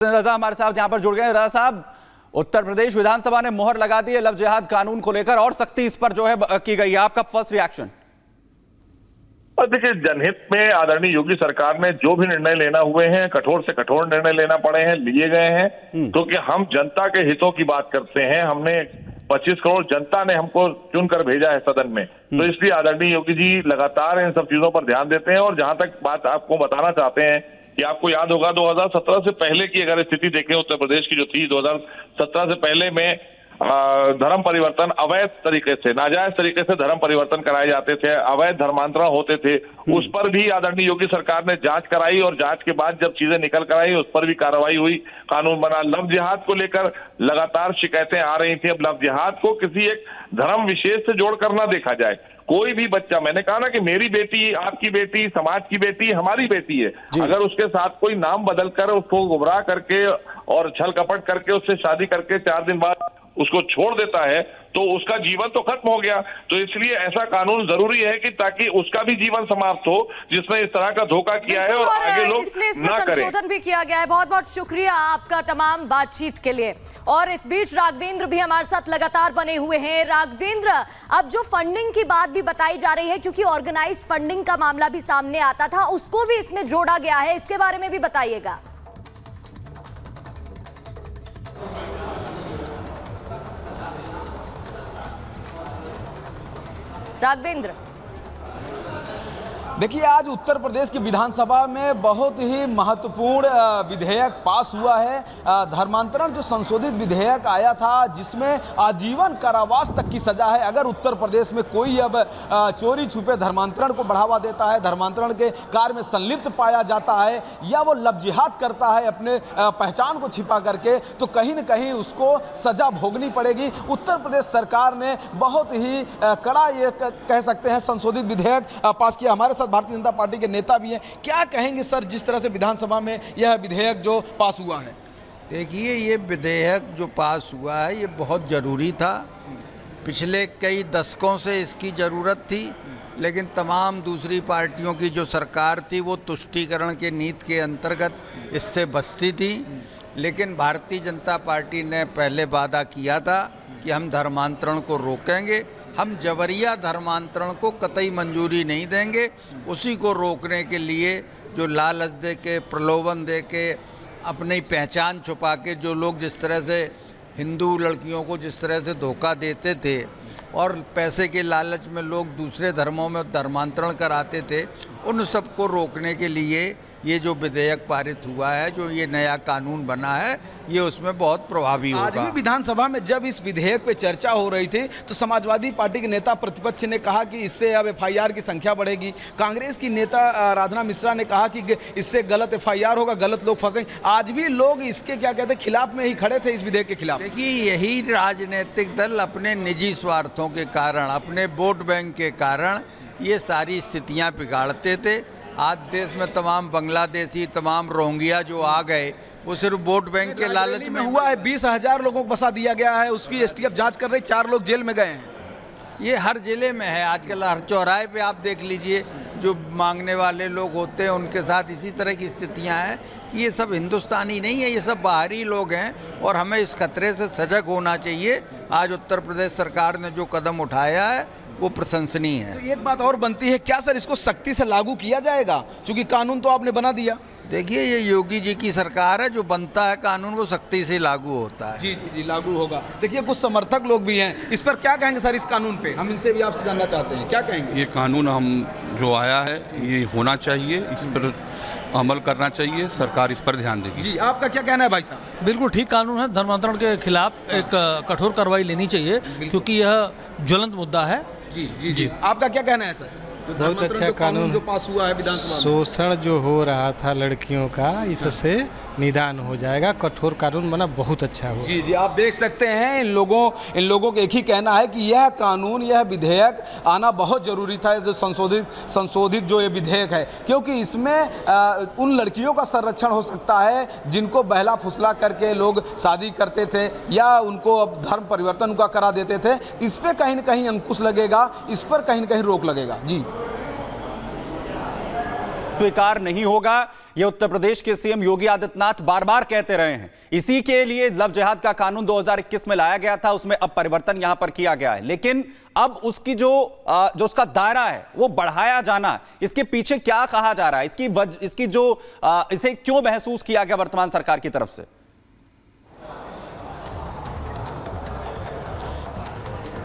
रजा हमारे साथ यहां पर जुड़ गए। रजा साहब, उत्तर प्रदेश विधानसभा ने मोहर लगा दी है लव जिहाद कानून को लेकर और सख्ती इस पर जो है की गई है, आपका फर्स्ट रिएक्शन? और देखिए, जनहित में आदरणीय योगी सरकार ने जो भी निर्णय लेना हुए हैं, कठोर से कठोर निर्णय लेना पड़े हैं, लिए गए हैं, क्योंकि हम जनता के हितों की बात करते हैं। हमने 25 करोड़ जनता ने हमको चुनकर भेजा है सदन में, तो इसलिए आदरणीय योगी जी लगातार इन सब चीजों पर ध्यान देते हैं। और जहां तक बात आपको बताना चाहते हैं कि आपको याद होगा 2017 से पहले की अगर स्थिति देखें उत्तर प्रदेश की जो थी, 2017 से पहले में धर्म परिवर्तन अवैध तरीके से, नाजायज तरीके से धर्म परिवर्तन कराए जाते थे, अवैध धर्मांतरण होते थे, उस पर भी आदरणीय योगी सरकार ने जांच कराई और जांच के बाद जब चीजें निकल कर आई उस पर भी कार्रवाई हुई, कानून बना। लव जिहाद को लेकर लगातार शिकायतें आ रही थी। अब लव जिहाद को किसी एक धर्म विशेष से जोड़कर ना देखा जाए। कोई भी बच्चा, मैंने कहा ना कि मेरी बेटी, आपकी बेटी, समाज की बेटी, हमारी बेटी है, अगर उसके साथ कोई नाम बदलकर उसको गुमराह करके और छल कपट करके उससे शादी करके 4 दिन बाद उसको छोड़ देता है तो उसका जीवन तो खत्म हो गया। तो इसलिए ऐसा कानून जरूरी है कि ताकि उसका भी जीवन समाप्त हो जिसने इस तरह का धोखा किया है और आगे लोग ना करें। संशोधन भी किया गया है। बहुत बहुत शुक्रिया आपका तमाम बातचीत के लिए। और इस बीच राघवेंद्र भी हमारे साथ लगातार बने हुए हैं। राघवेंद्र, अब जो फंडिंग की बात भी बताई जा रही है, क्योंकि ऑर्गेनाइज फंडिंग का मामला भी सामने आता था, उसको भी इसमें जोड़ा गया है, इसके बारे में भी बताइएगा। राघवेंद्र, देखिए, आज उत्तर प्रदेश की विधानसभा में बहुत ही महत्वपूर्ण विधेयक पास हुआ है। धर्मांतरण जो संशोधित विधेयक आया था जिसमें आजीवन कारावास तक की सजा है अगर उत्तर प्रदेश में कोई अब चोरी छुपे धर्मांतरण को बढ़ावा देता है, धर्मांतरण के कार्य में संलिप्त पाया जाता है या वो लव जिहाद करता है अपने पहचान को छिपा करके, तो कहीं न कहीं उसको सजा भोगनी पड़ेगी। उत्तर प्रदेश सरकार ने बहुत ही कड़ा ये कह सकते हैं संशोधित विधेयक पास किया। हमारे साथ भारतीय जनता पार्टी के नेता भी हैं। क्या कहेंगे सर, जिस तरह से विधानसभा में यह विधेयक जो पास हुआ है? देखिए, ये विधेयक जो पास हुआ है ये बहुत ज़रूरी था। पिछले कई दशकों से इसकी ज़रूरत थी, लेकिन तमाम दूसरी पार्टियों की जो सरकार थी वो तुष्टीकरण के नीति के अंतर्गत इससे बचती थी। लेकिन भारतीय जनता पार्टी ने पहले वादा किया था कि हम धर्मांतरण को रोकेंगे, हम जबरिया धर्मांतरण को कतई मंजूरी नहीं देंगे। उसी को रोकने के लिए जो लालच दे के, प्रलोभन दे के, अपनी पहचान छुपा के जो लोग जिस तरह से हिंदू लड़कियों को जिस तरह से धोखा देते थे और पैसे के लालच में लोग दूसरे धर्मों में धर्मांतरण कराते थे, उन सबको रोकने के लिए ये जो विधेयक पारित हुआ है, जो ये नया कानून बना है, ये उसमें बहुत प्रभावी होगा। आज भी विधानसभा में जब इस विधेयक पे चर्चा हो रही थी तो समाजवादी पार्टी के नेता प्रतिपक्ष ने कहा कि इससे अब FIR की संख्या बढ़ेगी। कांग्रेस की नेता राधना मिश्रा ने कहा कि इससे गलत FIR होगा, गलत लोग फंसेंगे। आज भी लोग इसके क्या कहते हैं खिलाफ में ही खड़े थे, इस विधेयक के खिलाफ। देखिए, यही राजनीतिक दल अपने निजी स्वार्थों के कारण, अपने वोट बैंक के कारण ये सारी स्थितियाँ बिगाड़ते थे। आज देश में तमाम बांग्लादेशी, तमाम रोहिंग्या जो आ गए वो सिर्फ वोट बैंक के लालच में हुआ है। 20,000 लोगों को बसा दिया गया है, उसकी STF जांच कर रही, 4 लोग जेल में गए हैं। ये हर जिले में है आजकल। हर चौराहे पे आप देख लीजिए, जो मांगने वाले लोग होते हैं उनके साथ इसी तरह की स्थितियां हैं कि ये सब हिंदुस्तानी नहीं है, ये सब बाहरी लोग हैं और हमें इस खतरे से सजग होना चाहिए। आज उत्तर प्रदेश सरकार ने जो कदम उठाया है वो प्रशंसनीय है। तो एक बात और बनती है, क्या सर इसको सख्ती से लागू किया जाएगा? क्योंकि कानून तो आपने बना दिया। देखिए, ये योगी जी की सरकार है, जो बनता है कानून वो सख्ती से लागू होता है। जी जी जी, लागू होगा। देखिए, कुछ समर्थक लोग भी हैं, इस पर क्या कहेंगे सर? इस कानून पे हम इनसे भी आपसे जानना चाहते हैं, क्या कहेंगे? ये कानून हम जो आया है ये होना चाहिए, इस पर अमल करना चाहिए, सरकार इस पर ध्यान देगी। जी, आपका क्या कहना है भाई साहब? बिल्कुल ठीक कानून है। धर्मांतरण के खिलाफ एक कठोर कार्रवाई लेनी चाहिए क्योंकि यह ज्वलंत मुद्दा है। जी जी जी, आपका क्या कहना है सर? बहुत अच्छा कानून जो पास हुआ है विधानसभा में। शोषण जो हो रहा था लड़कियों का, इससे निदान हो जाएगा। कठोर कानून बना, बहुत अच्छा हो। जी जी, आप देख सकते हैं इन लोगों का एक ही कहना है कि यह कानून, यह विधेयक आना बहुत ज़रूरी था। जो संशोधित जो ये विधेयक है, क्योंकि इसमें उन लड़कियों का संरक्षण हो सकता है जिनको बहला फुसला करके लोग शादी करते थे या उनको अब धर्म परिवर्तन उनका करा देते थे। इस पर कहीं ना कहीं अंकुश लगेगा, इस पर कहीं ना कहीं रोक लगेगा। जी। स्वीकार नहीं होगा। ये उत्तर प्रदेश के सीएम योगी आदित्यनाथ बार बार कहते रहे हैं। इसी के लिए लव जिहाद का कानून 2021 में लाया गया था, उसमें अब परिवर्तन यहां पर किया गया है। लेकिन अब उसकी जो उसका दायरा है वो बढ़ाया जाना, इसके पीछे क्या कहा जा रहा है, इसकी जो इसे क्यों महसूस किया गया वर्तमान सरकार की तरफ से?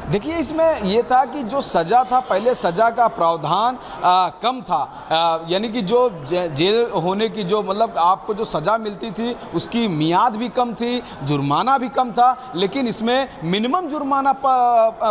देखिए, इसमें यह था कि जो सजा था, पहले सजा का प्रावधान कम था, यानी कि जो जेल होने की जो मतलब आपको जो सजा मिलती थी उसकी मियाद भी कम थी, जुर्माना भी कम था। लेकिन इसमें मिनिमम जुर्माना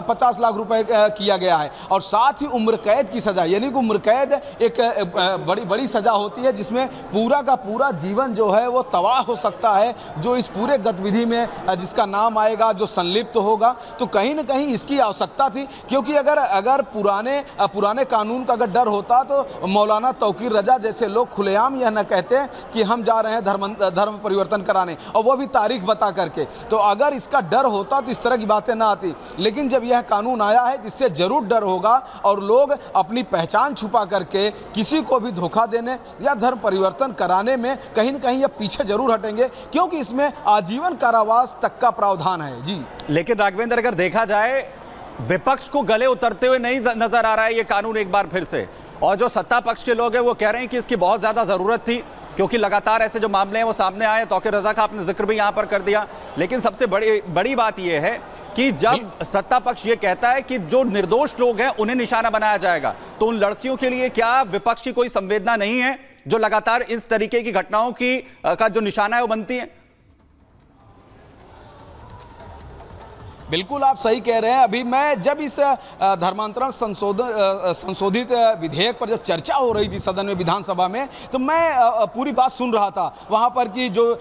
50 लाख रुपए किया गया है और साथ ही उम्र कैद की सजा, यानी कि उम्र कैद एक बड़ी सजा होती है जिसमें पूरा का पूरा जीवन जो है वो तबाह हो सकता है। जो इस पूरे गतिविधि में जिसका नाम आएगा, जो संलिप्त होगा, तो कहीं ना कहीं इसकी आवश्यकता थी। क्योंकि अगर पुराने कानून का अगर डर होता तो मौलाना तौकीर रजा जैसे लोग खुलेआम यह न कहते कि हम जा रहे हैं धर्म परिवर्तन कराने, और वो भी तारीख बता करके। तो अगर इसका डर होता तो इस तरह की बातें ना आती। लेकिन जब यह कानून आया है इससे जरूर डर होगा और लोग अपनी पहचान छुपा करके किसी को भी धोखा देने या धर्म परिवर्तन कराने में कहीं ना कहीं ये पीछे जरूर हटेंगे, क्योंकि इसमें आजीवन कारावास तक का प्रावधान है। जी, लेकिन राघवेंद्र, अगर देखा जाए विपक्ष को गले उतरते हुए नहीं नजर आ रहा है ये कानून एक बार फिर से, और जो सत्ता पक्ष के लोग हैं वो कह रहे हैं कि इसकी बहुत ज्यादा जरूरत थी, क्योंकि लगातार ऐसे जो मामले हैं वो सामने आए। तौकीर रजा का आपने जिक्र भी यहां पर कर दिया। लेकिन सबसे बड़ी बात यह है कि जब सत्ता पक्ष ये कहता है कि जो निर्दोष लोग हैं उन्हें निशाना बनाया जाएगा, तो उन लड़कियों के लिए क्या विपक्ष की कोई संवेदना नहीं है जो लगातार इस तरीके की घटनाओं का जो निशाना है वो बनती है? बिल्कुल आप सही कह रहे हैं। अभी मैं जब इस धर्मांतरण संशोधित विधेयक पर जब चर्चा हो रही थी सदन में, विधानसभा में, तो मैं पूरी बात सुन रहा था वहां पर कि जो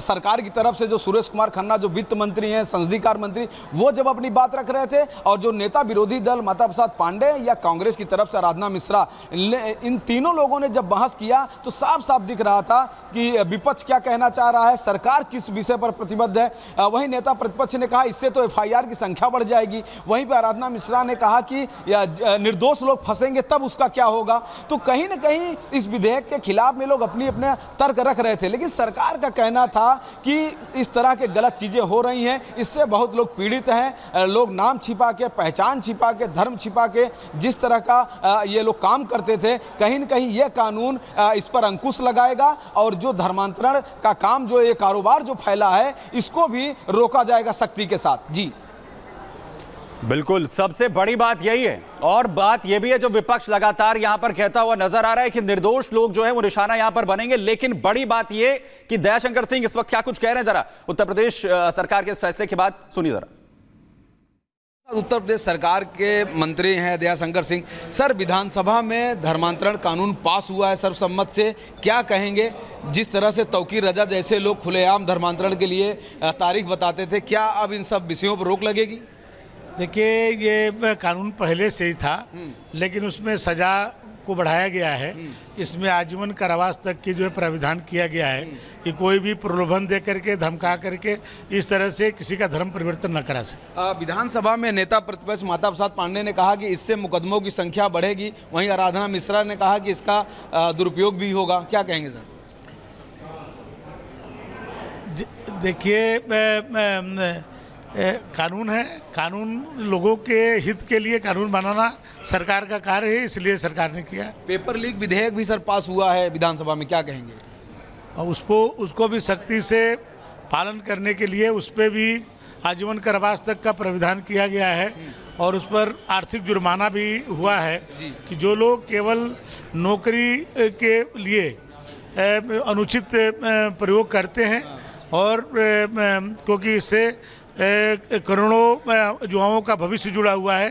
सरकार की तरफ से जो सुरेश कुमार खन्ना जो वित्त मंत्री हैं, संसदीय कार्य मंत्री, वो जब अपनी बात रख रहे थे, और जो नेता विरोधी दल माता प्रसाद पांडे या कांग्रेस की तरफ से आराधना मिश्रा, इन तीनों लोगों ने जब बहस किया तो साफ साफ दिख रहा था कि विपक्ष क्या कहना चाह रहा है, सरकार किस विषय पर प्रतिबद्ध है। वहीं नेता प्रतिपक्ष ने कहा इससे तो एफआईआर की संख्या बढ़ जाएगी। वहीं पर आराधना मिश्रा ने कहा कि निर्दोष लोग फंसेंगे तब उसका क्या होगा। तो कहीं ना कहीं इस विधेयक के खिलाफ में लोग अपने तर्क रख रहे थे। लेकिन सरकार का कहना था कि इस तरह के गलत चीजें हो रही हैं, इससे बहुत लोग पीड़ित हैं। लोग नाम छिपा के, पहचान छिपा के, धर्म छिपा के जिस तरह का ये लोग काम करते थे, कहीं ना कहीं ये कानून इस पर अंकुश लगाएगा और जो धर्मांतरण का काम, जो ये कारोबार जो फैला है, इसको भी रोका जाएगा सख्ती के साथ। जी बिल्कुल, सबसे बड़ी बात यही है। और बात यह भी है जो विपक्ष लगातार यहां पर कहता हुआ नजर आ रहा है कि निर्दोष लोग जो है वो निशाना यहां पर बनेंगे। लेकिन बड़ी बात यह कि दयाशंकर सिंह इस वक्त क्या कुछ कह रहे हैं, जरा उत्तर प्रदेश सरकार के इस फैसले के बाद सुनिए जरा। उत्तर प्रदेश सरकार के मंत्री हैं दयाशंकर सिंह। सर, विधानसभा में धर्मांतरण कानून पास हुआ है सर्वसम्मत से, क्या कहेंगे? जिस तरह से तौकीर रजा जैसे लोग खुलेआम धर्मांतरण के लिए तारीख बताते थे, क्या अब इन सब विषयों पर रोक लगेगी? देखिए, ये कानून पहले से ही था, लेकिन उसमें सजा को बढ़ाया गया है। इसमें आजीवन कारावास तक की जो है प्राविधान किया गया है कि कोई भी प्रलोभन दे करके, धमका करके इस तरह से किसी का धर्म परिवर्तन न करा सके। विधानसभा में नेता प्रतिपक्ष माता प्रसाद पांडे ने कहा कि इससे मुकदमों की संख्या बढ़ेगी। वहीं आराधना मिश्रा ने कहा कि इसका दुरुपयोग भी होगा। क्या कहेंगे सर? देखिए, कानून है, कानून लोगों के हित के लिए कानून बनाना सरकार का कार्य है, इसलिए सरकार ने किया। पेपर लीक विधेयक भी सर पास हुआ है विधानसभा में, क्या कहेंगे? और उसको भी सख्ती से पालन करने के लिए उस पर भी आजीवन कारावास तक का प्राविधान किया गया है और उस पर आर्थिक जुर्माना भी हुआ है कि जो लोग केवल नौकरी के लिए अनुचित प्रयोग करते हैं, और क्योंकि इससे करोड़ों युवाओं का भविष्य जुड़ा हुआ है।